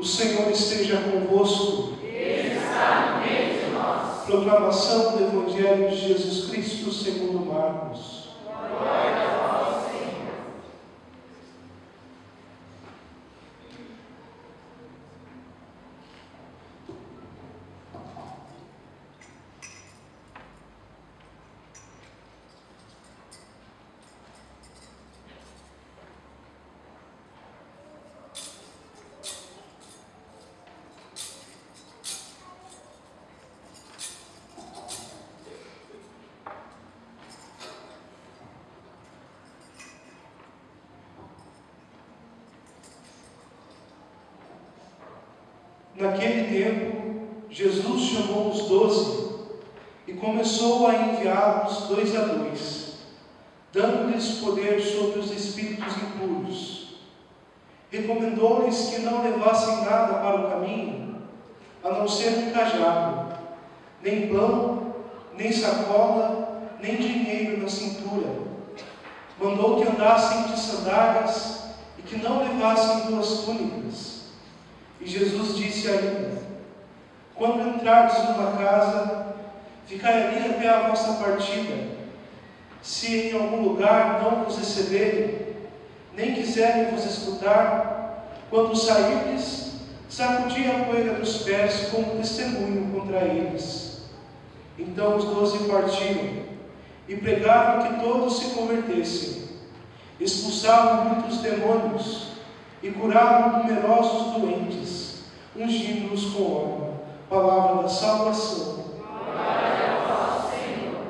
O Senhor esteja convosco. Ele está no meio de nós. Proclamação do Evangelho de Jesus Cristo segundo Marcos. Glória a vós, Senhor. Naquele tempo, Jesus chamou os 12 e começou a enviá-los 2 a 2, dando-lhes poder sobre os espíritos impuros. Recomendou-lhes que não levassem nada para o caminho, a não ser um cajado, nem pão, nem sacola, nem dinheiro na cintura. Mandou que andassem de sandálias e que não levassem 2 túnicas. E Jesus disse ainda: quando entrardes numa casa, ficai ali até a vossa partida. Se em algum lugar não vos receberem, nem quiserem vos escutar, quando sairdes, sacudi a poeira dos pés como testemunho contra eles. Então os 12 partiram e pregaram que todos se convertessem. Expulsavam muitos demônios e curaram numerosos doentes, ungindo-os com óleo. Palavra da salvação. Glória a vós, Senhor.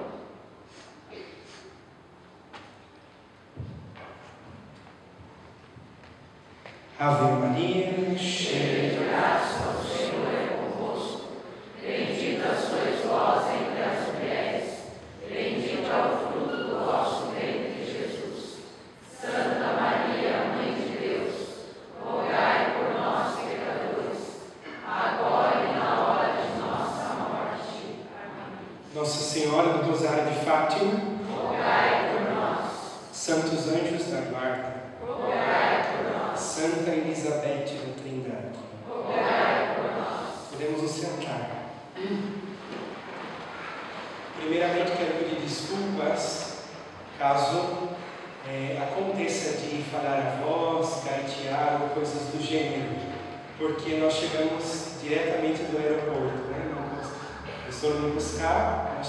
Ave Maria, cheia De graça, o Senhor é convosco. Bendita sois vós entre as mulheres. Bendito é o fruto do vosso ventre, Jesus. Santa Maria, Mãe de Deus, rogai por nós, pecadores, agora e na hora de nossa morte. Amém. Nossa Senhora do Rosário de Fátima, Rogai por nós. Santos Anjos da Guarda, Rogai por nós. Santa Elizabeth da Trindade, Rogai por nós. podemos nos sentar. Primeiramente quero pedir desculpas caso aconteça de falhar a voz, gaitear ou coisas do gênero, porque nós chegamos diretamente do aeroporto, né? Eles foram me buscar,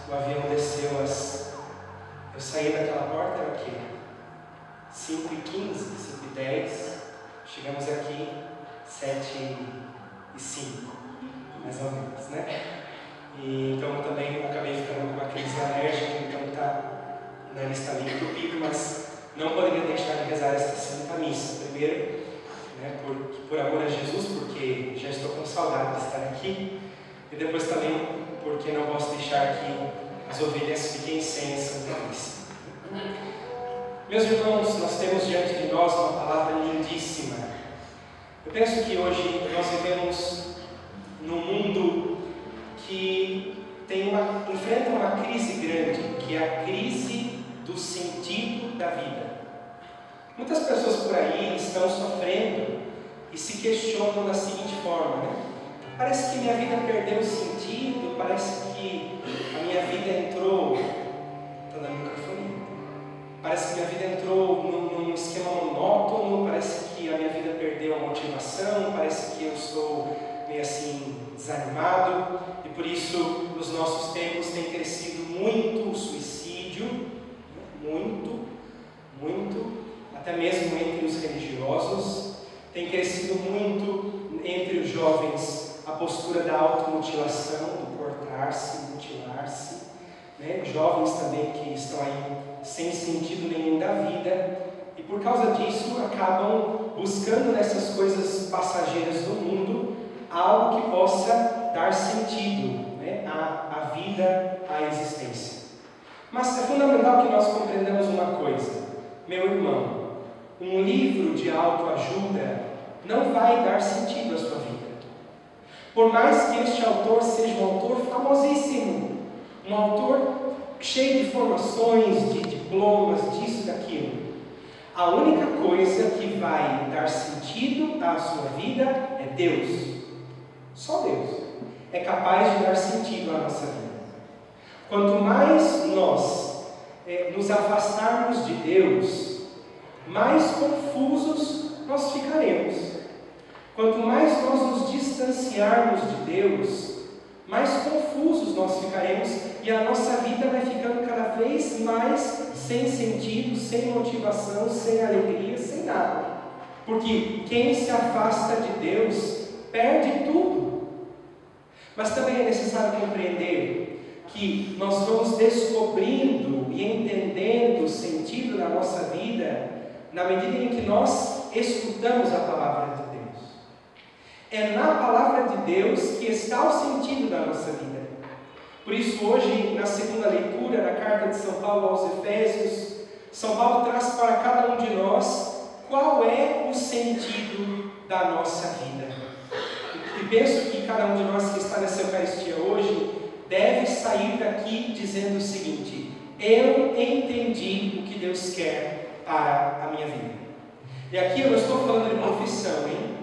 o avião desceu eu saí daquela porta, era o quê? 5h15, 5h10, chegamos aqui 7h05, mais ou menos, né? E então também acabei ficando com uma crise alérgica, então o nariz está meio entupido, mas não poderia deixar de rezar esta Santa Missa. Primeiro, né, por amor a Jesus, porque já estou com saudade de estar aqui, e depois também porque não posso deixar que as ovelhas fiquem sem a Santa Missa. Meus irmãos, nós temos diante de nós uma palavra lindíssima. Eu penso que hoje nós vivemos num mundo que enfrenta uma crise grande, que é a crise do sentido da vida. Muitas pessoas por aí estão sofrendo e se questionam da seguinte forma, né? Parece que minha vida perdeu sentido, parece que a minha vida entrou... Estou dando microfone. Parece que minha vida entrou num esquema monótono, parece que a minha vida perdeu a motivação, parece que eu estou meio assim desanimado, e por isso nos nossos tempos tem crescido muito o suicídio, muito, até mesmo entre os religiosos, tem crescido muito entre os jovens a postura da automutilação, do cortar-se, mutilar-se, né? Jovens também que estão aí sem sentido nenhum da vida, e por causa disso acabam buscando nessas coisas passageiras do mundo algo que possa dar sentido, né, à vida, à existência. Mas é fundamental que nós compreendamos uma coisa, meu irmão: um livro de autoajuda não vai dar sentido à sua vida. Por mais que este autor seja um autor famosíssimo, um autor cheio de formações, de diplomas, disso, daquilo, A única coisa que vai dar sentido à sua vida é Deus. Só Deus é capaz de dar sentido à nossa vida. Quanto mais nós nos afastarmos de Deus, mais confusos nós ficaremos. Quanto mais nós nos distanciarmos de Deus, mais confusos nós ficaremos e a nossa vida vai ficando cada vez mais sem sentido, sem motivação, sem alegria, sem nada. Porque quem se afasta de Deus perde tudo. Mas também é necessário compreender que nós vamos descobrindo e entendendo o sentido da nossa vida na medida em que nós escutamos a palavra de Deus. É na palavra de Deus que está o sentido da nossa vida. Por isso hoje, na segunda leitura, na carta de São Paulo aos Efésios, São Paulo traz para cada um de nós qual é o sentido da nossa vida. E penso que cada um de nós que está nessa Eucaristia hoje deve sair daqui dizendo o seguinte: eu entendi o que Deus quer para a minha vida. E aqui eu não estou falando de profissão, hein?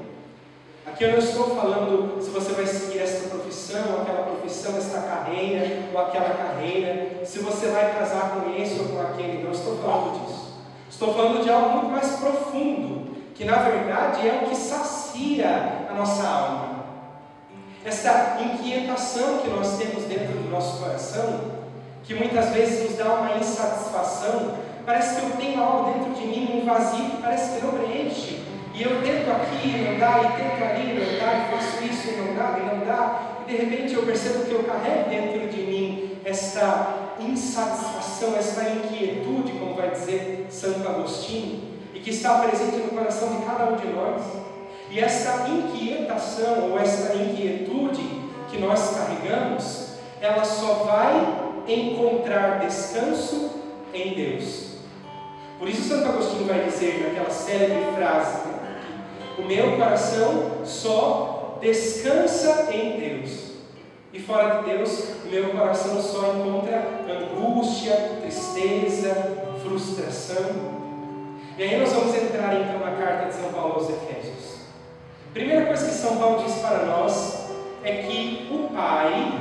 Aqui eu não estou falando se você vai seguir esta profissão, aquela profissão, esta carreira ou aquela carreira, se você vai casar com esse ou com aquele. Não estou falando disso. Estou falando de algo muito mais profundo, que na verdade é o que sacia a nossa alma. Esta inquietação que nós temos dentro do nosso coração, que muitas vezes nos dá uma insatisfação, parece que eu tenho algo dentro de mim, um vazio que parece que não preenche. E eu tento aqui e não dá, e tento ali e não dá, e faço isso e não dá, e de repente eu percebo que eu carrego dentro de mim esta insatisfação, esta inquietude, como vai dizer Santo Agostinho, e que está presente no coração de cada um de nós. E esta inquietação, ou esta inquietude que nós carregamos, ela só vai encontrar descanso em Deus. Por isso Santo Agostinho vai dizer naquela célebre frase: o meu coração só descansa em Deus. E fora de Deus, o meu coração só encontra angústia, tristeza, frustração. E aí nós vamos entrar então na carta de São Paulo aos Efésios. A primeira coisa que São Paulo diz para nós é que o Pai,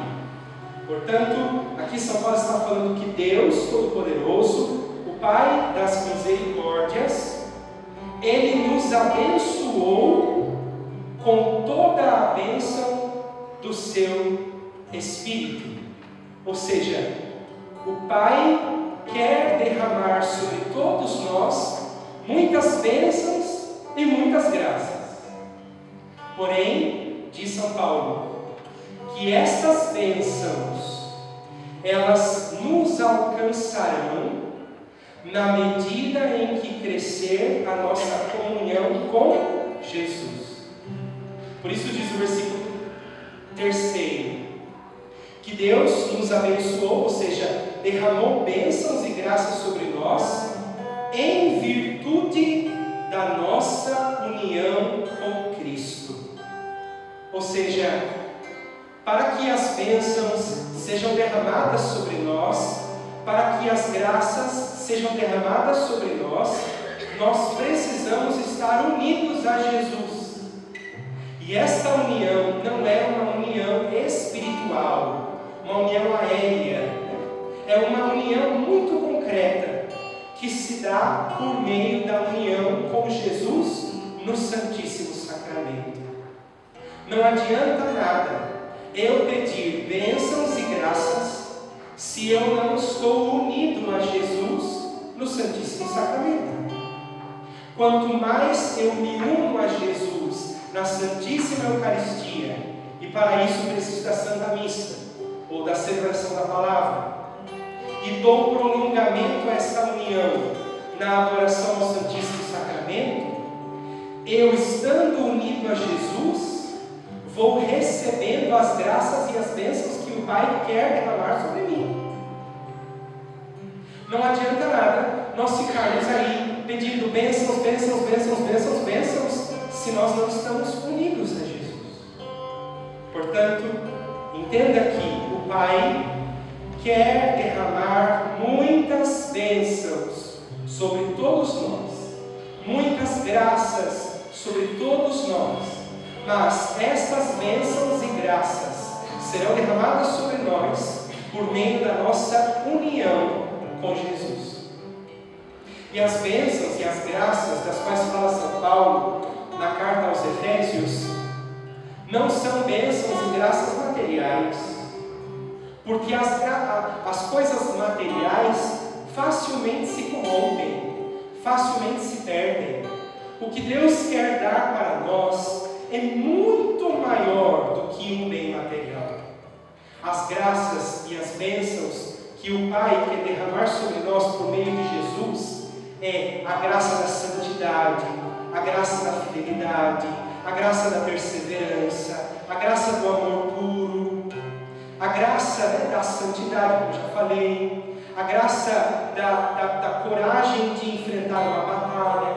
portanto, aqui São Paulo está falando que Deus Todo-Poderoso, o Pai das misericórdias, Ele nos abençoou com toda a bênção do seu Espírito. Ou seja, o Pai quer derramar sobre todos nós muitas bênçãos e muitas graças. Porém, diz São Paulo, que estas bênçãos, elas nos alcançarão na medida em que crescer a nossa comunhão com Jesus. Por isso diz o versículo 3, que Deus nos abençoou, ou seja, derramou bênçãos e graças sobre nós, em virtude da nossa união com Cristo. Ou seja, para que as bênçãos sejam derramadas sobre nós, para que as graças sejam derramadas sobre nós, nós precisamos estar unidos a Jesus. E esta união não é uma união espiritual, uma união aérea, é uma união muito concreta, que se dá por meio da união com Jesus no Santíssimo Sacramento. Não adianta nada eu pedir bênçãos e graças se eu não estou unido a Jesus no Santíssimo Sacramento. Quanto mais eu me uno a Jesus na Santíssima Eucaristia, e para isso preciso da Santa Missa, ou da celebração da Palavra, e dou prolongamento a esta união na adoração ao Santíssimo Sacramento, eu estando unido a Jesus, vou recebendo as graças e as bênçãos que o Pai quer derramar sobre mim. Não adianta nada nós ficarmos aí pedindo bênçãos, bênçãos, bênçãos, bênçãos, bênçãos, se nós não estamos unidos a Jesus. Portanto, entenda que o Pai quer derramar muitas bênçãos sobre todos nós, muitas graças sobre todos nós, mas estas bênçãos e graças serão derramadas sobre nós por meio da nossa união com Jesus. E as bênçãos e as graças das quais fala São Paulo na carta aos Efésios não são bênçãos e graças materiais, porque as coisas materiais facilmente se corrompem, facilmente se perdem. O que Deus quer dar para nós é muito maior do que um bem material. As graças e as bênçãos que o Pai quer derramar sobre nós por meio de Jesus é a graça da santidade, a graça da fidelidade, a graça da perseverança, a graça do amor puro, a graça da santidade, como eu já falei, a graça da coragem de enfrentar uma batalha.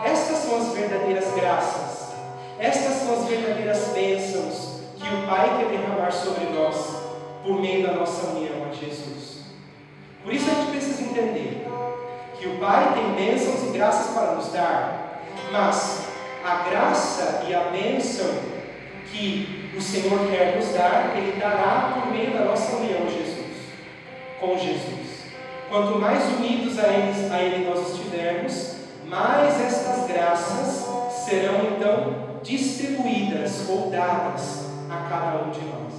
Estas são as verdadeiras graças, estas são as verdadeiras bênçãos que o Pai quer derramar sobre nós por meio da nossa união a Jesus. Por isso a gente precisa entender que o Pai tem bênçãos e graças para nos dar, mas a graça e a bênção que o Senhor quer nos dar, Ele dará por meio da nossa união com Jesus. Quanto mais unidos a Ele nós estivermos, mais estas graças serão então distribuídas ou dadas a cada um de nós.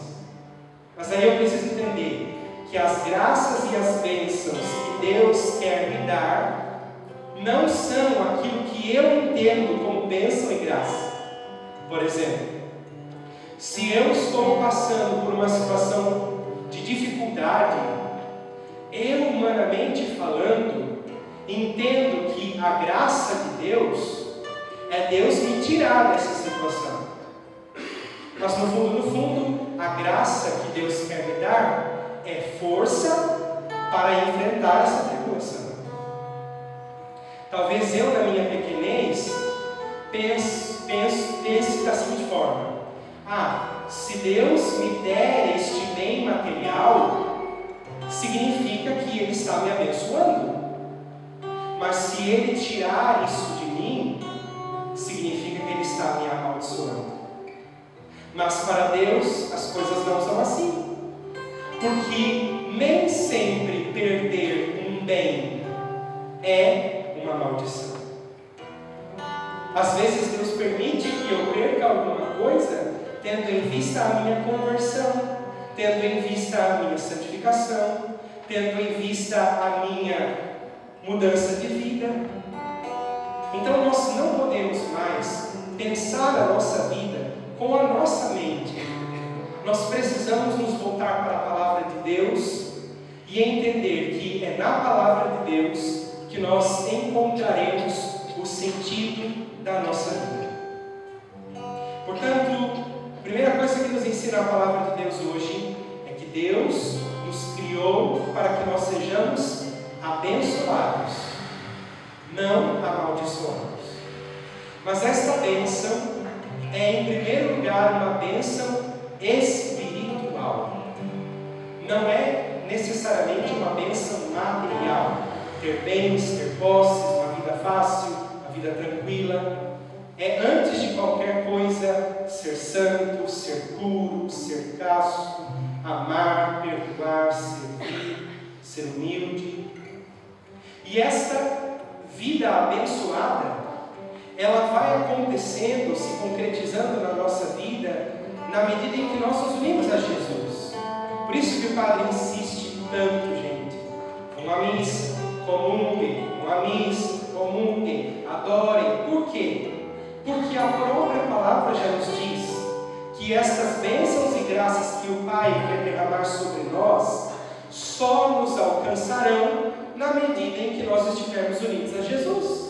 Mas aí eu preciso entender que as graças e as bênçãos que Deus quer me dar não são aquilo que eu entendo como bênção e graça. Por exemplo, se eu estou passando por uma situação de dificuldade, eu, humanamente falando, entendo que a graça de Deus é Deus me tirar dessa situação. Mas no fundo, a graça que Deus quer me dar é força para enfrentar essa tribulação. Talvez eu, na minha pequenez, pense da seguinte forma: se Deus me der este bem material, significa que Ele está me abençoando. Mas se Ele tirar isso de mim, significa que Ele está me amaldiçoando. Mas para Deus as coisas não são assim, porque nem sempre perder um bem é uma maldição. Às vezes Deus permite que eu perca alguma coisa, tendo em vista a minha conversão, tendo em vista a minha santificação, tendo em vista a minha mudança de vida. Então nós não podemos mais pensar a nossa vida com a nossa mente. Nós precisamos nos voltar para a palavra de Deus e entender que é na palavra de Deus que nós encontraremos o sentido da nossa vida. Portanto, a primeira coisa que nos ensina a palavra de Deus hoje é que Deus nos criou para que nós sejamos abençoados, não amaldiçoados. Mas esta bênção é, em primeiro lugar, uma bênção espiritual. Não é necessariamente uma bênção material, ter bens, ter posses, uma vida fácil, uma vida tranquila. É, antes de qualquer coisa, ser santo, ser puro, ser casto, amar, perdoar, servir, ser humilde. E esta vida abençoada, ela vai acontecendo, se concretizando na nossa vida, na medida em que nós nos unimos a Jesus. Por isso que o Padre insiste tanto, gente. Vão à missa, comunguem, vão à missa, comunguem, adorem. Por quê? Porque a própria palavra já nos diz que estas bênçãos e graças que o Pai quer derramar sobre nós só nos alcançarão na medida em que nós estivermos unidos a Jesus.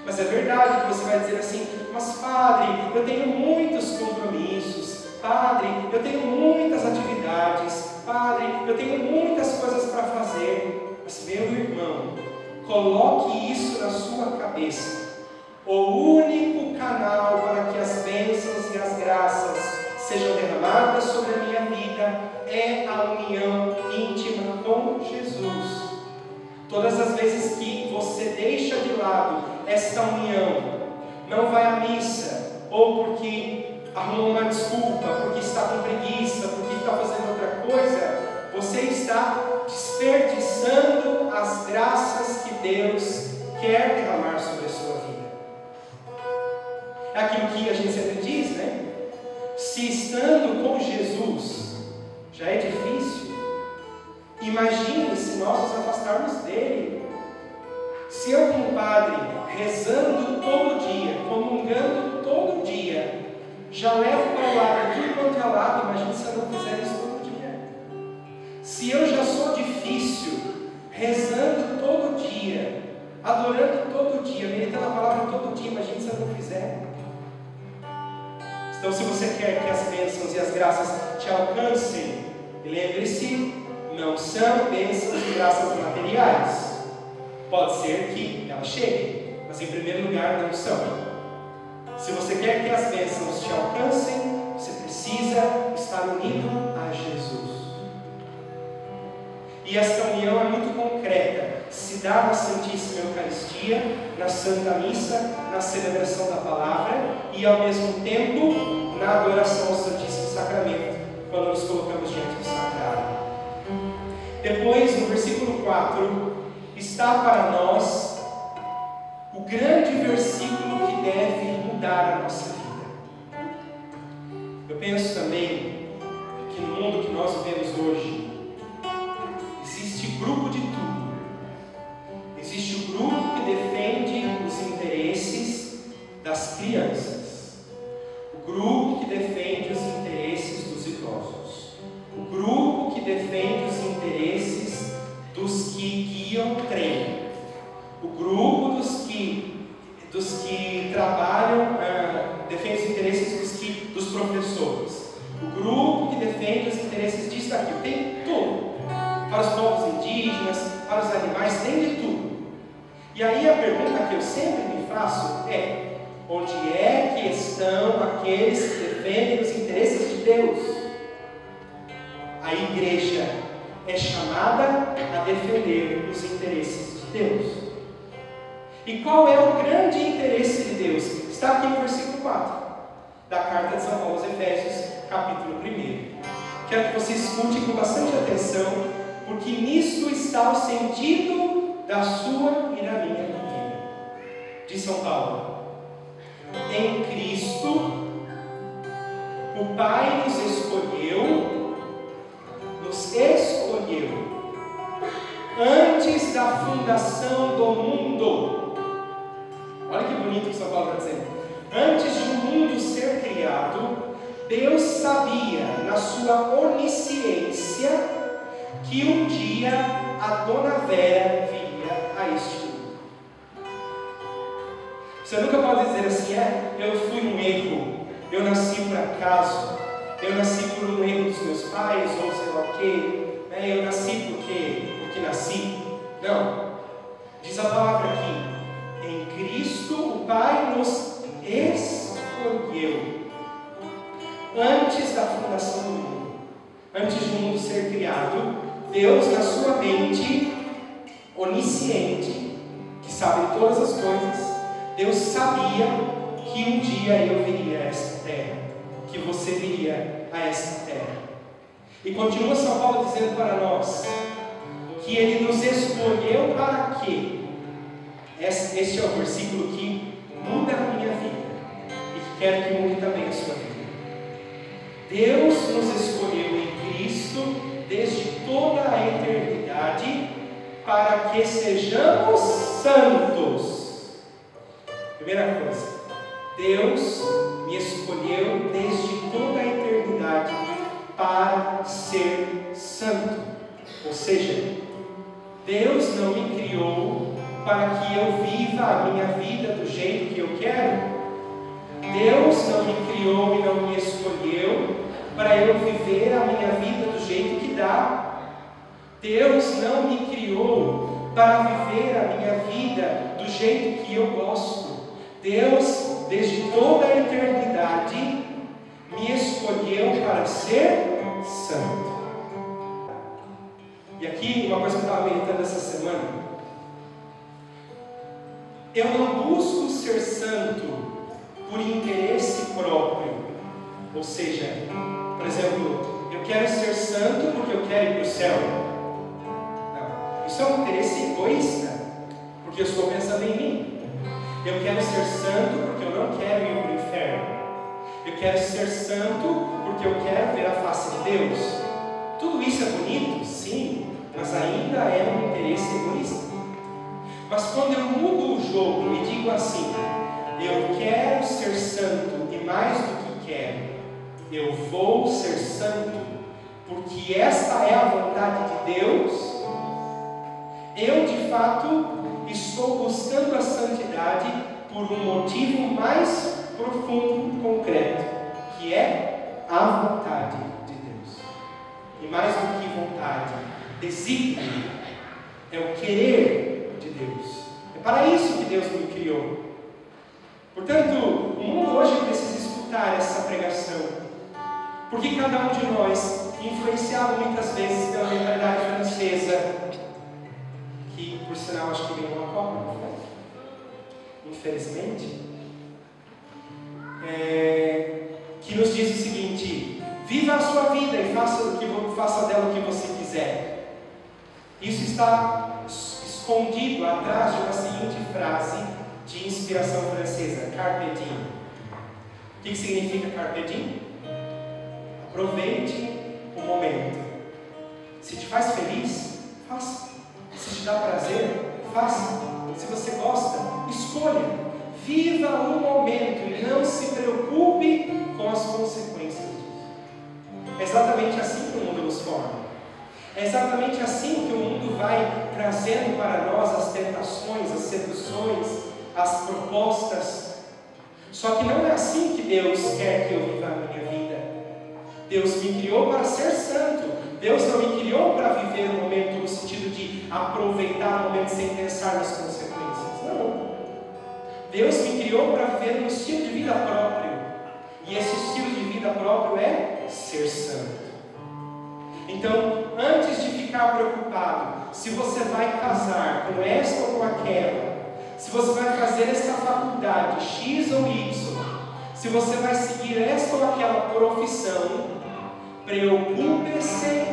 Mas é verdade que você vai dizer assim: mas Padre, eu tenho muitos compromissos, Padre, eu tenho muitas atividades, Padre, eu tenho muitas coisas para fazer. Mas meu irmão, coloque isso na sua cabeça. O único canal para que as bênçãos e as graças sejam derramadas sobre a minha vida é a união íntima com Jesus. Todas as vezes que você deixa de lado esta união, não vai à missa, ou porque arrumou uma desculpa, porque está com preguiça, porque está fazendo outra coisa, você está desperdiçando as graças que Deus quer derramar sobre a sua vida. É aquilo que a gente sempre diz, né? Se estando com Jesus já é difícil, imagine se nós nos afastarmos dele. Se eu, como padre, rezando todo dia, comungando todo dia, já levo palavra tudo quanto é lado, imagine se eu não fizer isso todo dia. Se eu já sou difícil, rezando todo dia, adorando todo dia, meditando a palavra todo dia, imagine se eu não fizer. Então, se você quer que as bênçãos e as graças te alcancem, lembre-se, não são bênçãos e graças materiais. Pode ser que elas cheguem, mas em primeiro lugar não são. Se você quer que as bênçãos te alcancem, você precisa estar unido a Jesus. E esta união é muito concreta, se dá na Santíssima Eucaristia, na Santa Missa, na celebração da palavra e ao mesmo tempo na adoração ao Santíssimo Sacramento, quando nos colocamos diante do Sacrário. Depois, no versículo 4, está para nós o grande versículo que deve mudar a nossa vida. Eu penso também que no mundo que nós vivemos hoje, existe grupo de tudo. Existe o grupo que defende os interesses das crianças, o grupo que defende os interesses dos idosos, o grupo que defende os interesses dos que guiam o trem, o grupo dos que trabalham, defende os interesses dos professores, o grupo que defende os interesses disso daqui, tem tudo, para os povos indígenas, para os animais, tem de tudo. E aí a pergunta que eu sempre me faço é: onde é que estão aqueles que defendem os interesses de Deus? A igreja é chamada a defender os interesses de Deus. E qual é o grande interesse de Deus? Está aqui no versículo 4 da carta de São Paulo aos Efésios, capítulo 1. Quero que você escute com bastante atenção, porque nisso está o sentido da sua e da minha vida. Diz São Paulo: em Cristo, o Pai nos escolheu antes da fundação do mundo. Olha que bonito que São Paulo está dizendo. Antes de o mundo ser criado, Deus sabia, na sua onisciência, que um dia a Dona Vera viria a este mundo. Você nunca pode dizer assim: eu fui um erro, eu nasci por acaso, eu nasci por um erro dos meus pais, ou sei lá o quê, eu nasci porque nasci. Não. Diz a palavra aqui: em Cristo o Pai nos escolheu antes da fundação do mundo. Antes de o mundo ser criado, Deus, na sua mente onisciente, que sabe todas as coisas, Deus sabia que um dia eu viria a esta terra, que você viria a esta terra. E continua São Paulo dizendo para nós que Ele nos escolheu para quê? Este é o versículo que muda a minha vida e que quero que mude também a sua vida. Deus nos escolheu em Cristo desde toda a eternidade para que sejamos santos. Primeira coisa, Deus me escolheu desde toda a eternidade para ser santo. Ou seja, Deus não me criou para que eu viva a minha vida do jeito que eu quero. Deus não me criou e não me escolheu para eu viver a minha vida do jeito que dá. Deus não me criou para viver a minha vida do jeito que eu gosto. Deus, desde toda a eternidade, me escolheu para ser santo. E aqui, uma coisa que eu estava meditando essa semana: Eu não busco ser santo por interesse próprio. Ou seja, por exemplo, eu quero ser santo porque eu quero ir para o céu. Não, isso é um interesse egoísta, porque eu estou pensando em mim. Eu quero ser santo porque eu não quero ir para o inferno. Eu quero ser santo porque eu quero ver a face de Deus. Tudo isso é bonito? Sim, mas ainda é um interesse egoísta. Mas quando eu mudo o jogo e digo assim, eu quero ser santo e mais do que quero, eu vou ser santo porque esta é a vontade de Deus, eu de fato estou buscando a santidade por um motivo mais profundo e concreto, que é a vontade de Deus. E mais do que vontade, desígnio, é o querer de Deus. É para isso que Deus me criou. Portanto, o mundo hoje precisa escutar essa pregação, porque cada um de nós, influenciado muitas vezes pela mentalidade francesa, que por sinal acho que ganhou uma Copa, não foi? Infelizmente, que nos diz o seguinte: viva a sua vida e faça dela o que você quiser. Isso está escondido atrás de uma seguinte frase de inspiração francesa: carpe diem. O que significa carpe diem? Aproveite o momento. Se te faz feliz, faça. Se te dá prazer, faça. Se você gosta, escolha. Viva o momento e não se preocupe com as consequências disso. É exatamente assim que o mundo nos forma. É exatamente assim que o mundo vai trazendo para nós as tentações, as seduções, as propostas. Só que não é assim que Deus quer que eu viva a minha vida. Deus me criou para ser santo. Deus não me criou para viver o momento no sentido de aproveitar o momento sem pensar nas consequências. Não. Deus me criou para viver um estilo de vida próprio. E esse estilo de vida próprio é ser santo. Então, antes de ficar preocupado se você vai casar com esta ou com aquela, se você vai fazer esta faculdade X ou Y, se você vai seguir esta ou aquela profissão, preocupe-se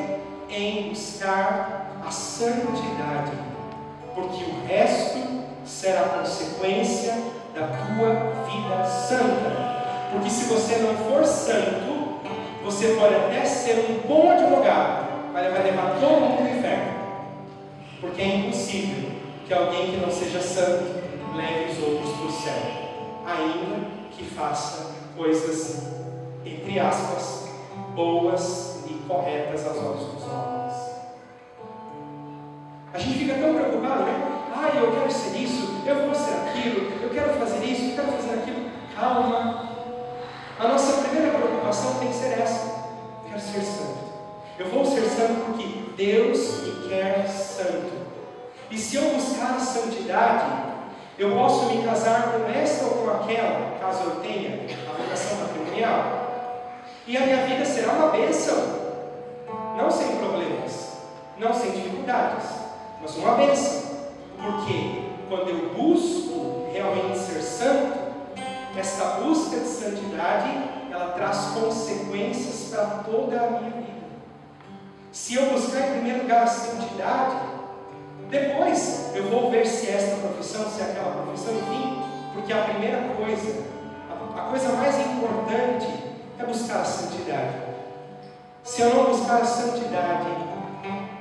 em buscar a santidade, porque o resto será consequência da tua vida santa. Porque se você não for santo, você pode até ser um bom advogado, mas vai levar todo mundo no inferno. Porque é impossível que alguém que não seja santo leve os outros para o céu, ainda que faça coisas, entre aspas, boas e corretas aos olhos dos homens. A gente fica tão preocupado, né? Eu quero ser isso, eu vou ser aquilo, eu quero fazer isso, eu quero fazer aquilo. Calma. A nossa primeira preocupação tem que ser essa: eu quero ser santo. Eu vou ser santo porque Deus me quer santo. E se eu buscar a santidade, eu posso me casar com esta ou com aquela, caso eu tenha a vocação matrimonial, e a minha vida será uma bênção, não sem problemas, não sem dificuldades, mas uma bênção. Porque quando eu busco realmente ser santo, esta busca de santidade, ela traz consequências para toda a minha vida. Se eu buscar em primeiro lugar a santidade, depois eu vou ver se é esta profissão, se é aquela profissão, enfim, porque a primeira coisa, a coisa mais importante é buscar a santidade. Se eu não buscar a santidade,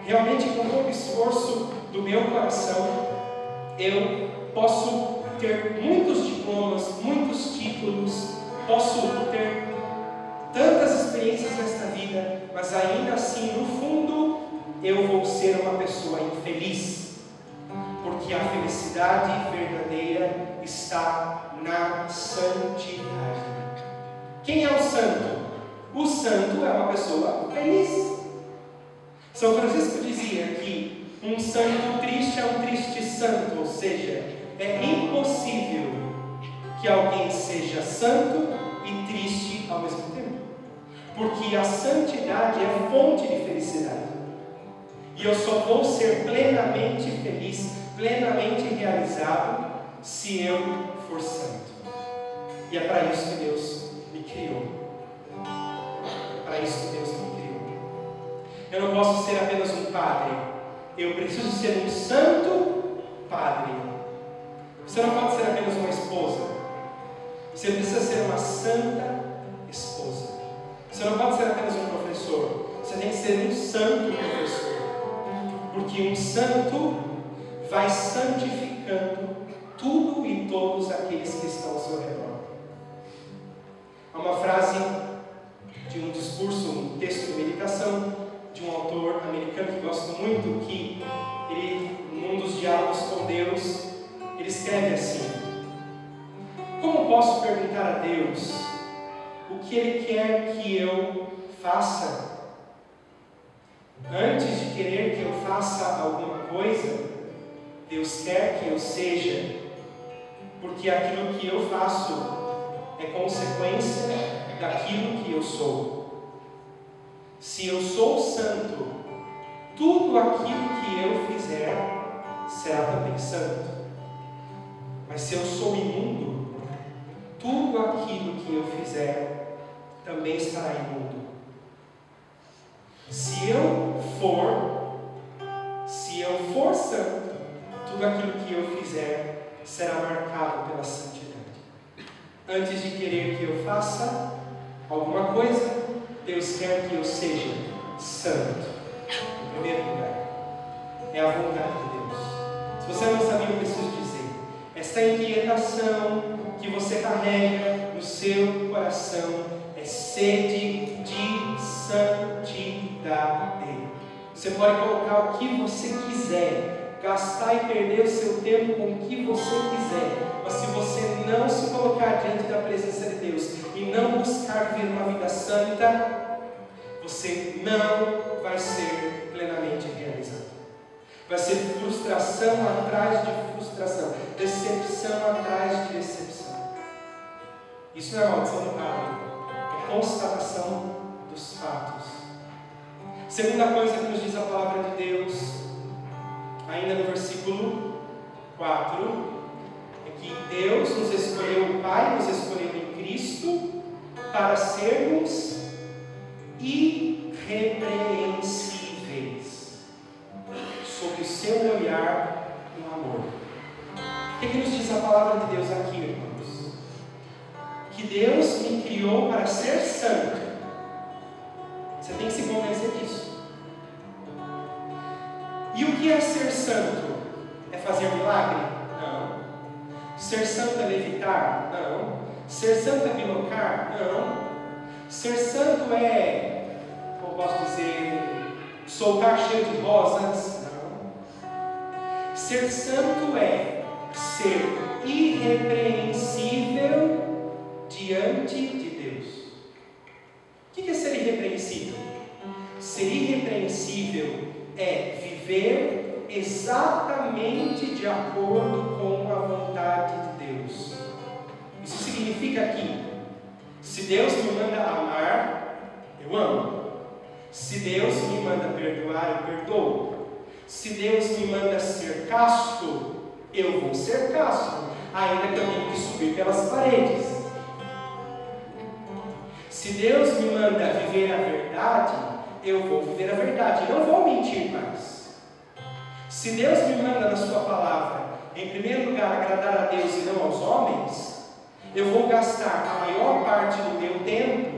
realmente com todo o esforço do meu coração, eu posso ter muitos diplomas, muitos títulos, posso ter tantas experiências nesta vida, mas ainda assim, no fundo, eu vou ser uma pessoa infeliz, porque a felicidade verdadeira está na santidade. Quem é o santo? O santo é uma pessoa feliz. São Francisco dizia que um santo triste é um triste santo, ou seja, é impossível que alguém seja santo e triste ao mesmo tempo, porque a santidade é fonte de felicidade. E eu só vou ser plenamente feliz, plenamente realizado, se eu for santo. E é para isso que Deus me criou. É para isso que Deus me criou. Eu não posso ser apenas um padre. Eu preciso ser um santo padre. Você não pode ser apenas uma esposa. Você precisa ser uma santa esposa. Você não pode ser apenas um professor. Você tem que ser um santo professor. Porque um santo vai santificando tudo e todos aqueles que estão ao seu redor. Há uma frase de um discurso, um texto de meditação de um autor americano que gosto muito, que ele, num dos diálogos com Deus, ele escreve assim: como posso perguntar a Deus o que Ele quer que eu faça? Antes de querer que eu faça alguma coisa, Deus quer que eu seja, porque aquilo que eu faço é consequência daquilo que eu sou. Se eu sou santo, tudo aquilo que eu fizer será também santo. Mas se eu sou imundo, tudo aquilo que eu fizer também estará imundo. Se eu for santo, tudo aquilo que eu fizer será marcado pela santidade. Antes de querer que eu faça alguma coisa, Deus quer que eu seja santo. Em primeiro lugar, é a vontade de Deus. Se você não sabia, eu preciso dizer: essa inquietação que você carrega no seu coração é sede de santidade. Você pode colocar o que você quiser, gastar e perder o seu tempo com o que você quiser, mas se você não se colocar diante da presença de Deus e não buscar viver uma vida santa, você não vai ser plenamente realizado. Vai ser frustração atrás de frustração, decepção atrás de decepção. Isso não é maldição do padre, é constatação dos fatos. Segunda coisa que nos diz a palavra de Deus, ainda no versículo 4, é que Deus nos escolheu, o Pai nos escolheu em Cristo para sermos irrepreensíveis sob o seu olhar no amor. O que nos diz a palavra de Deus aqui, irmãos? Que Deus me criou para ser santo. Você tem que se convencer disso. E o que é ser santo? É fazer milagre? Não. Ser santo é levitar? Não. Ser santo é bilocar? Não. Ser santo é, como posso dizer, soltar cheio de rosas? Não. Ser santo é ser irrepreensível diante de Deus. O que é ser irrepreensível? Ser irrepreensível é viver exatamente de acordo com a vontade de Deus. Isso significa que, se Deus me manda amar, eu amo. Se Deus me manda perdoar, eu perdoo. Se Deus me manda ser casto, eu vou ser casto, ainda que eu tenha que subir pelas paredes. Se Deus me manda viver a verdade, eu vou viver a verdade, não vou mentir mais. Se Deus me manda na sua palavra, em primeiro lugar, agradar a Deus e não aos homens, eu vou gastar a maior parte do meu tempo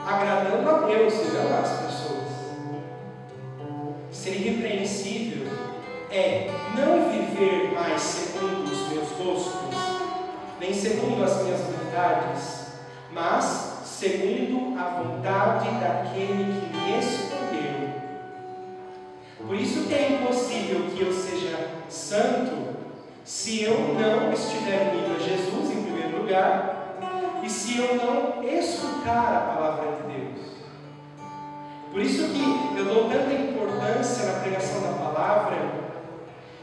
agradando a Deus e não às pessoas. Ser irrepreensível é não viver mais segundo os meus gostos, nem segundo as minhas vontades, mas segundo a vontade daquele que me escolheu. Por isso que é impossível que eu seja santo se eu não estiver unido a Jesus em primeiro lugar e se eu não escutar a palavra de Deus. Por isso que eu dou tanta importância na pregação da palavra,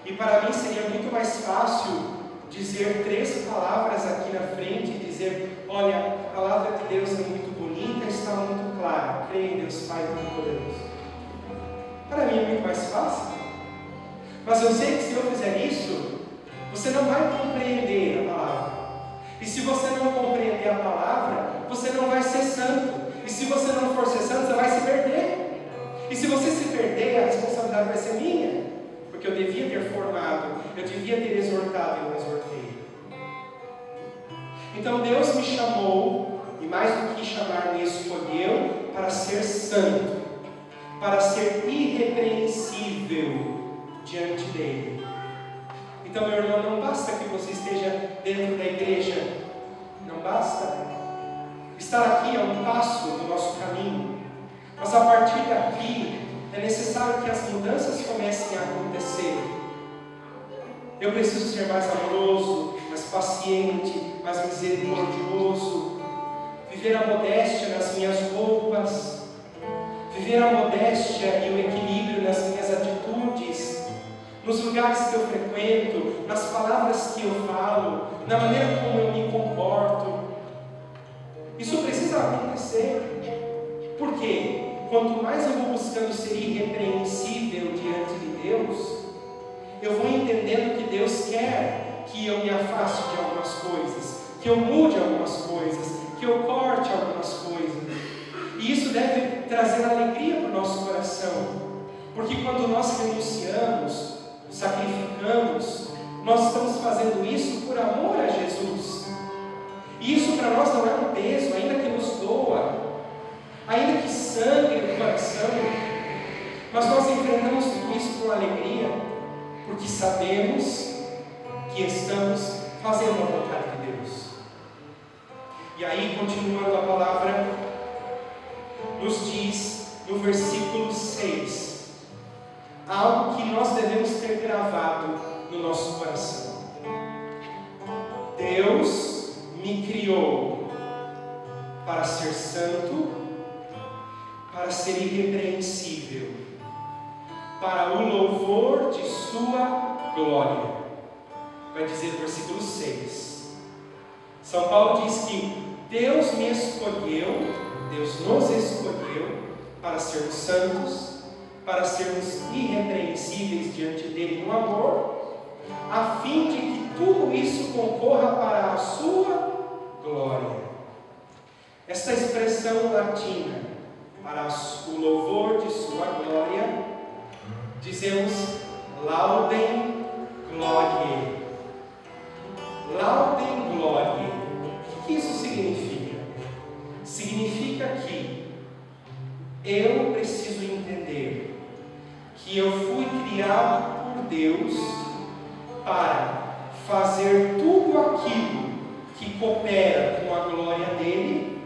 e para mim seria muito mais fácil dizer 3 palavras aqui na frente e dizer: olha, a palavra de Deus é muito bonita, está muito clara, creia em Deus Pai Todo-Poderoso. Para mim é muito mais fácil. Mas eu sei que se eu fizer isso, você não vai compreender a palavra. E se você não compreender a palavra, você não vai ser santo. E se você não for ser santo, você vai se perder. E se você se perder, a responsabilidade vai ser minha. Porque eu devia ter formado, eu devia ter exortado e não exortei. Então Deus me chamou, e mais do que chamar, me escolheu para ser santo, para ser irrepreensível diante dele. Então, meu irmão, não basta que você esteja dentro da igreja, não basta. Estar aqui é um passo do nosso caminho, mas a partir daqui é necessário que as mudanças comecem a acontecer. Eu preciso ser mais amoroso, mais paciente, mais misericordioso, viver a modéstia nas minhas roupas, viver a modéstia e o equilíbrio nas minhas atitudes, nos lugares que eu frequento, nas palavras que eu falo, na maneira como eu me comporto. Isso precisa acontecer. Por quê? Quanto mais eu vou buscando ser irrepreensível diante de Deus, eu vou entendendo que Deus quer que eu me afaste de algumas coisas, que eu mude algumas coisas, que eu corte algumas coisas. E isso deve trazer alegria para o nosso coração, porque quando nós renunciamos, sacrificamos, nós estamos fazendo isso por amor a Jesus. E isso para nós não é um peso, ainda que nos doa, ainda que sangre no coração, mas nós enfrentamos tudo isso com alegria, porque sabemos que estamos fazendo a vontade de Deus. E aí, continuando a palavra, nos diz no versículo 6, algo que nós devemos ter gravado no nosso coração. Deus me criou para ser santo, para ser irrepreensível, para o louvor de sua glória. Vai dizer o versículo 6. São Paulo diz que Deus me escolheu, Deus nos escolheu para sermos santos, para sermos irrepreensíveis diante dele no amor, a fim de que tudo isso concorra para a sua glória. Esta expressão latina, para o louvor de sua glória, dizemos laudem gloriae. Laudem gloriae. O que isso significa? Significa que eu preciso entender que eu fui criado por Deus para fazer tudo aquilo que coopera com a glória dele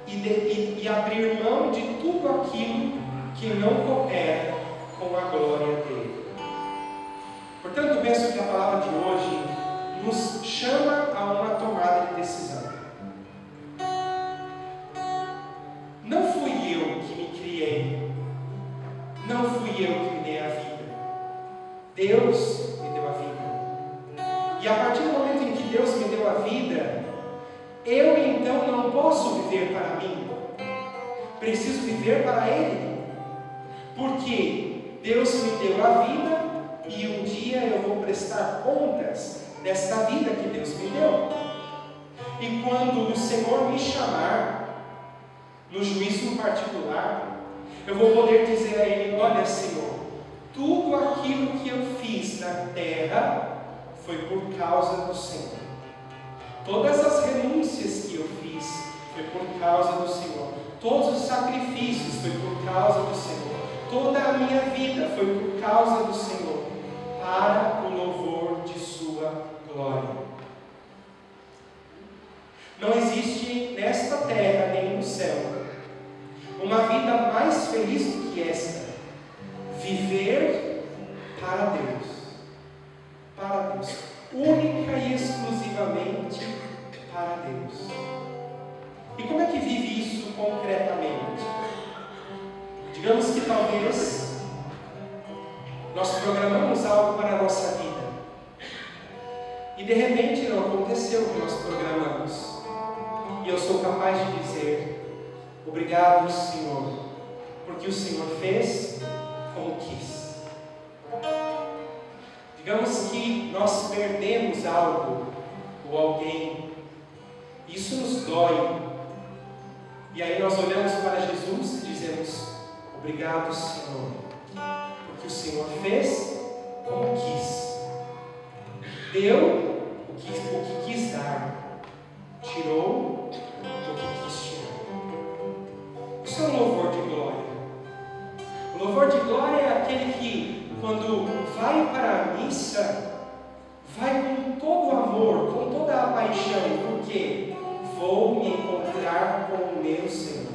e abrir mão de tudo aquilo que não coopera com a glória dele. Portanto, penso que a palavra de hoje nos chama a uma tomada de decisão. Não fui eu que me criei, não fui eu que me dei a vida, Deus me deu a vida. E a partir do momento em que Deus me deu a vida, eu então não posso viver para mim, preciso viver para Ele, porque Deus me deu a vida e um dia eu vou prestar contas desta vida que Deus me deu. E quando o Senhor me chamar no juízo particular, eu vou poder dizer a Ele: olha, Senhor, tudo aquilo que eu fiz na terra foi por causa do Senhor. Todas as renúncias que eu fiz foi por causa do Senhor. Todos os sacrifícios foi por causa do Senhor. Toda a minha vida foi por causa do Senhor, para o louvor de sua glória. Não existe nesta terra nem no céu uma vida mais feliz do que esta: viver para Deus. Para Deus. Única e exclusivamente para Deus. E como é que vive isso concretamente? Digamos que talvez nós programamos algo para a nossa vida e de repente não aconteceu o que nós programamos. E eu sou capaz de dizer: obrigado, Senhor, porque o Senhor fez como quis. Digamos que nós perdemos algo ou alguém, isso nos dói, e aí nós olhamos para Jesus e dizemos: obrigado, Senhor, porque o Senhor fez como quis, deu o que quis dar, tirou o que quis tirar. Isso é um louvor de glória. O louvor de glória é aquele que, quando vai para a missa, vai com todo o amor, com toda a paixão, porque vou me encontrar com o meu Senhor,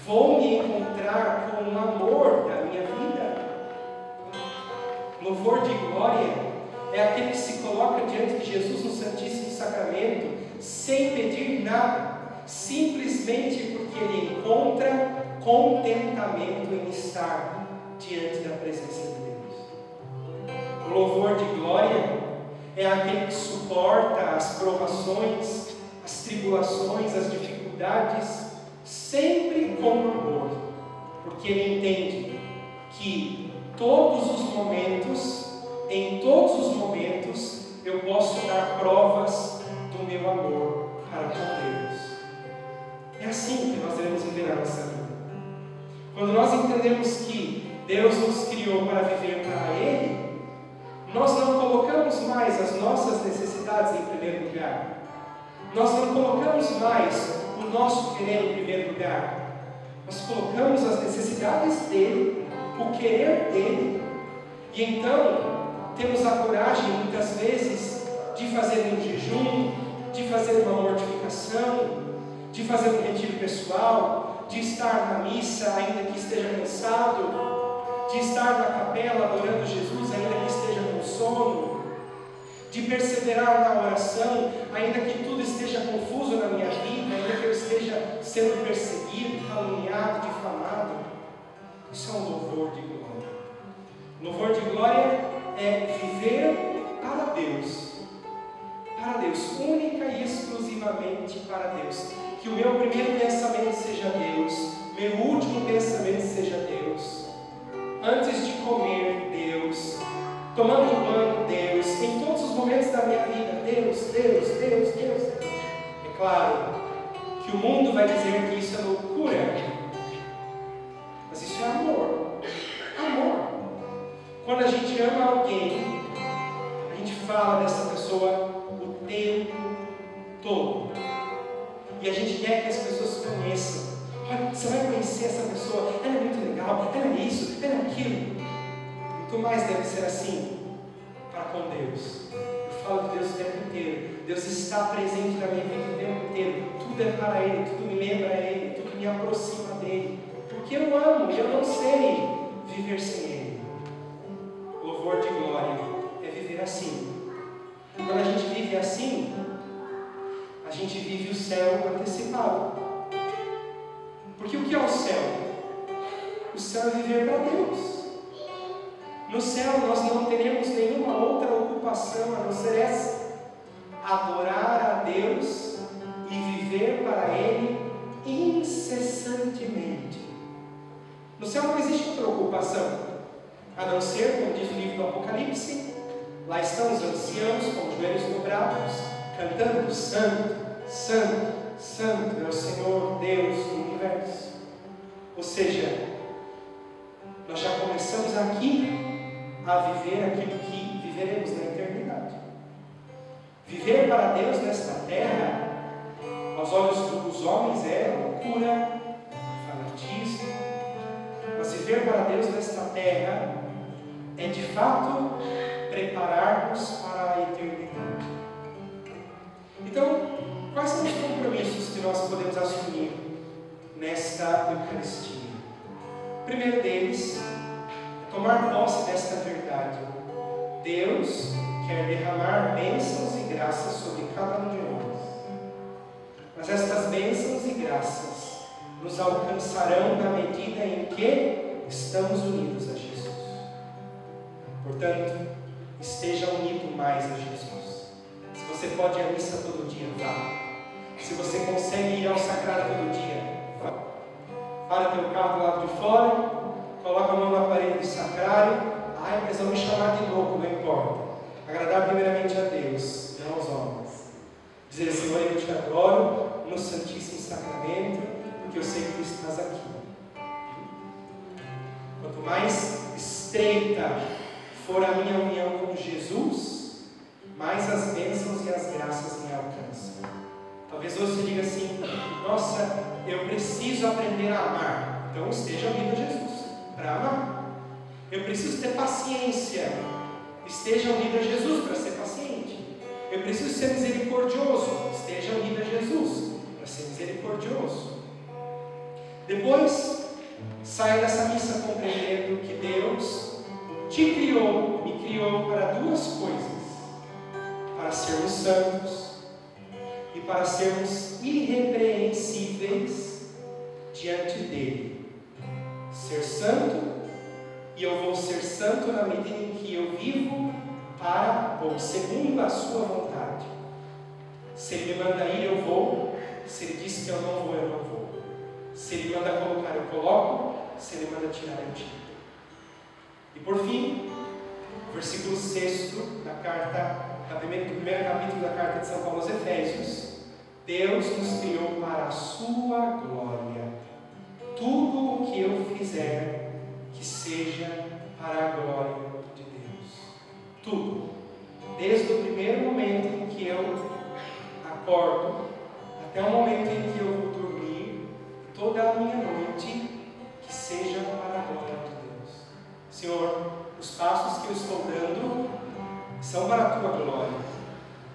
vou me encontrar com o amor da minha vida. Louvor de glória é aquele que se coloca diante de Jesus no Santíssimo Sacramento sem pedir nada, simplesmente porque ele encontra contentamento em estar diante da presença de Deus. O louvor de glória é aquele que suporta as provações, as tribulações, as dificuldades, sempre com amor, porque ele entende que em todos os momentos, eu posso dar provas do meu amor para com Deus. É assim que nós devemos viver a nossa vida. Quando nós entendemos que Deus nos criou para viver para Ele, nós não colocamos mais as nossas necessidades em primeiro lugar. Nós não colocamos mais o nosso querer em primeiro lugar. Nós colocamos as necessidades dEle, o querer dEle, e então temos a coragem, muitas vezes, de fazer um jejum, de fazer uma mortificação, de fazer um retiro pessoal, de estar na missa ainda que esteja cansado, de estar na capela adorando Jesus ainda que esteja com sono, de perseverar na oração ainda que tudo esteja confuso na minha vida, ainda que eu esteja sendo perseguido, caluniado, difamado. Isso é um louvor de glória. Louvor de glória é viver para Deus, única e exclusivamente para Deus. Que o meu primeiro pensamento seja Deus, meu último pensamento seja Deus, antes de comer, Deus, tomando banho, Deus, em todos os momentos da minha vida, Deus, Deus, Deus, Deus. É claro que o mundo vai dizer que isso é loucura, mas isso é amor. Amor. Quando a gente ama alguém, a gente fala dessa pessoa o tempo todo. E a gente quer que as pessoas conheçam. Olha, você vai conhecer essa pessoa, ela é muito legal, ela é isso, ela é aquilo. Muito mais deve ser assim para com Deus. Eu falo de Deus o tempo inteiro. Deus está presente na minha vida o tempo inteiro. Tudo é para Ele, tudo me lembra a Ele, tudo me aproxima dEle. Porque eu amo e eu não sei viver sem Ele. Louvor de glória é viver assim. Quando a gente vive assim, a gente vive o céu antecipado. Porque o que é o céu? O céu é viver para Deus. No céu nós não teremos nenhuma outra ocupação a não ser essa: adorar a Deus e viver para Ele incessantemente. No céu não existe outra ocupação, a não ser, como diz o livro do Apocalipse, lá estão os anciãos com os joelhos dobrados, cantando: Santo, Santo, Santo é o Senhor Deus do universo. Ou seja, nós já começamos aqui a viver aquilo que viveremos na eternidade. Viver para Deus nesta terra, aos olhos dos homens, é loucura, fanatismo. Mas viver para Deus nesta terra é de fato preparar-nos para a eternidade. Então, quais são os compromissos que nós podemos assumir nesta Eucaristia? O primeiro deles, tomar posse desta verdade. Deus quer derramar bênçãos e graças sobre cada um de nós. Mas estas bênçãos e graças nos alcançarão na medida em que estamos unidos a Jesus. Portanto, esteja unido mais a Jesus. Se você pode ir à missa todo dia, vá. Se você consegue ir ao sacrário todo dia, vá. Para teu carro do lado de fora, coloca a mão no aparelho do sacrário. eles vão me chamar de louco, não importa. Agradar primeiramente a Deus, não aos homens. Dizer, Senhor, eu te adoro no Santíssimo Sacramento, porque eu sei que tu estás aqui. Quanto mais estreita for a minha união com Jesus, mais as bênçãos e as graças me alcançam. Talvez hoje você diga assim: nossa, eu preciso aprender a amar. Então esteja unido a Jesus para amar. Eu preciso ter paciência. Esteja unido a Jesus para ser paciente. Eu preciso ser misericordioso. Esteja unido a Jesus para ser misericordioso. Depois, saia dessa missa compreendendo que Deus te criou, me criou para duas coisas: para sermos santos e para sermos irrepreensíveis diante dele. Ser santo, e eu vou ser santo na medida em que eu vivo para ou segundo a sua vontade. Se ele me manda ir, eu vou. Se ele diz que eu não vou, eu não vou. Se ele manda colocar, eu coloco. Se ele manda tirar, eu tiro. E por fim, versículo 6 do primeiro capítulo da carta de São Paulo aos Efésios: Deus nos criou para a sua glória. Tudo o que eu fizer, que seja para a glória de Deus. Tudo. Desde o primeiro momento em que eu acordo, até o momento em que eu vou dormir, toda a minha noite, que seja para a glória de Deus. Senhor, os passos que eu estou dando são para a tua glória.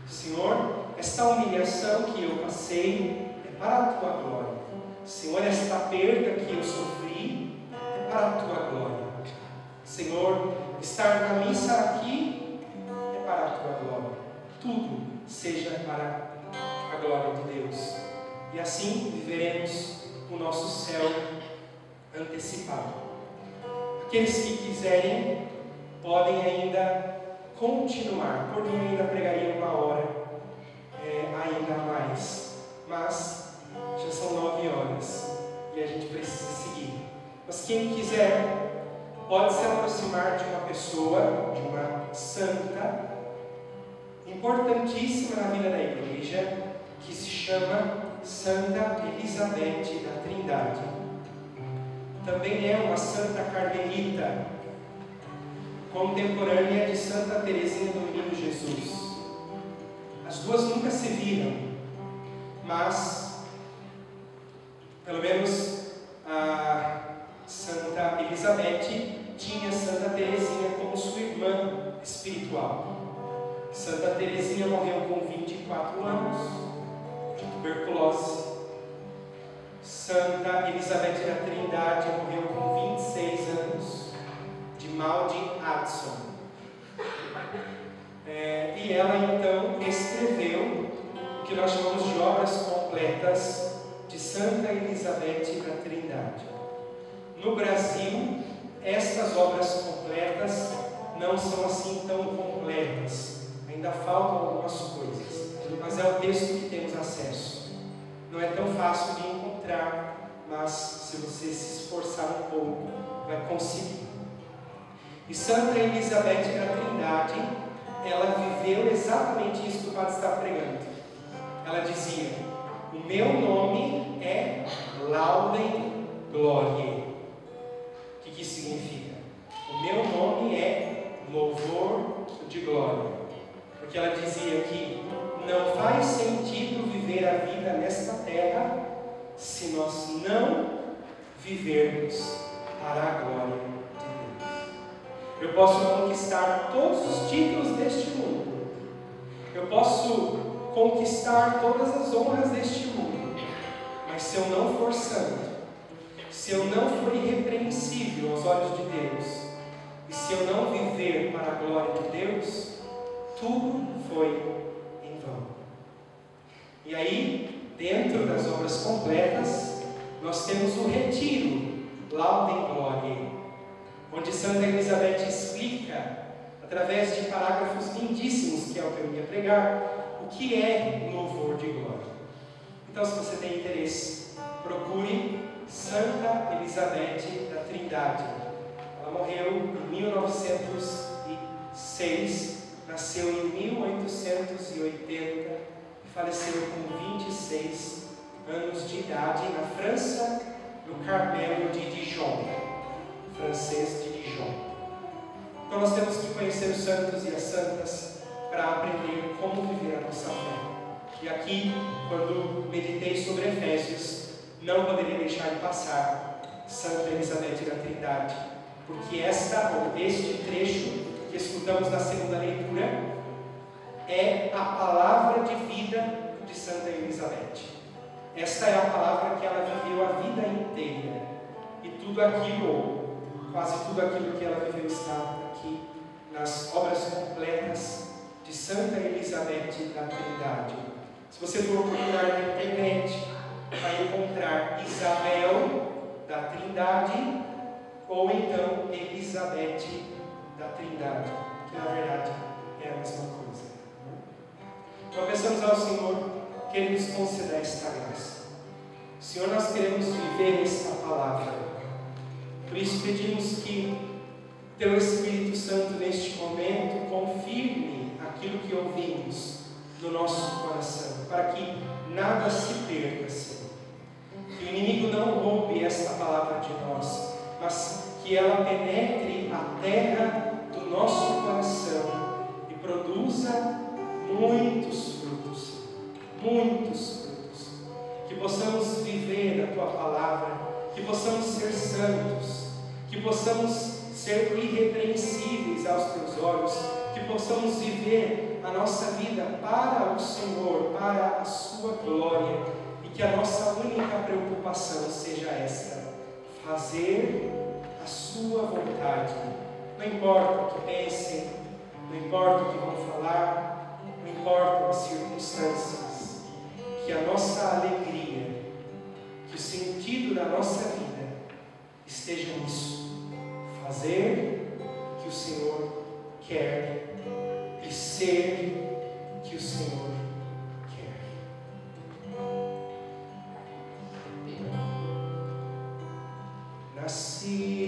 Senhor, esta humilhação que eu passei é para a tua glória. Senhor, esta perda que eu sofri é para a tua glória. Senhor, estar na missa aqui é para a tua glória. Tudo seja para a glória de Deus. E assim viveremos o nosso céu antecipado. Aqueles que quiserem podem ainda continuar. Por mim ainda pregaria 1 hora, ainda mais. Mas já são 9 horas e a gente precisa seguir. Mas quem quiser pode se aproximar de uma pessoa, de uma santa importantíssima na vida da igreja, que se chama Santa Elizabeth da Trindade. Também é uma santa carmelita, contemporânea de Santa Teresinha do Menino Jesus. As duas nunca se viram, mas pelo menos a Santa Elizabeth tinha Santa Teresinha como sua irmã espiritual. Santa Teresinha morreu com 24 anos de tuberculose. Santa Elizabeth da Trindade morreu com 26 anos de mal de Addison. E ela então escreveu o que nós chamamos de obras completas de Santa Elizabeth da Trindade. No Brasil, estas obras completas não são assim tão completas. Ainda faltam algumas coisas, mas é o texto que temos acesso. Não é tão fácil de encontrar, mas se você se esforçar um pouco, vai conseguir. E Santa Elizabeth da Trindade, ela viveu exatamente isso que o padre está pregando. Ela dizia: o meu nome é Laudem Gloriae. O que isso significa? O meu nome é louvor de glória. Porque ela dizia que não faz sentido viver a vida nesta terra se nós não vivermos para a glória de Deus. Eu posso conquistar todos os títulos deste mundo. Eu posso conquistar todas as honras deste mundo. Mas se eu não for santo, se eu não for irrepreensível aos olhos de Deus, e se eu não viver para a glória de Deus, tudo foi em vão. E aí, dentro das obras completas, nós temos o retiro, Laudem Gloriae, onde Santa Elizabeth explica, através de parágrafos lindíssimos, que é o que eu ia pregar, o que é louvor de glória. Então, se você tem interesse, procure Santa Elizabeth da Trindade, Ela morreu em 1906, nasceu em 1880 e faleceu com 26 anos de idade na França, no Carmelo de Dijon, francês de Dijon. Então nós temos que conhecer os santos e as santas para aprender como viver a nossa fé. E aqui, quando meditei sobre Efésios, não poderia deixar de passar Santa Elizabeth da Trindade, porque este trecho que escutamos na segunda leitura é a palavra de vida de Santa Elizabeth. Esta é a palavra que ela viveu a vida inteira, e tudo aquilo, quase tudo aquilo que ela viveu está aqui nas obras completas de Santa Elizabeth da Trindade. Se você for procurar na internet, vai encontrar Isabel da Trindade ou então Elizabeth da Trindade, que na verdade é a mesma coisa. Então peçamos ao Senhor que Ele nos conceda esta graça. Senhor, nós queremos viver esta palavra. Por isso pedimos que Teu Espírito Santo neste momento confirme aquilo que ouvimos no nosso coração, para que nada se perca, Senhor. Que o inimigo não roube esta palavra de nós, mas que ela penetre a terra do nosso coração e produza muitos frutos, muitos frutos. Que possamos viver a Tua palavra, que possamos ser santos, que possamos ser irrepreensíveis aos Teus olhos, que possamos viver a nossa vida para o Senhor, para a Sua glória, e que a nossa única preocupação seja esta: fazer a Sua vontade. Não importa o que pensem, não importa o que vão falar, não importa as circunstâncias, que a nossa alegria, que o sentido da nossa vida esteja nisso: fazer o que o Senhor quer e ser o que o Senhor quer. Nasci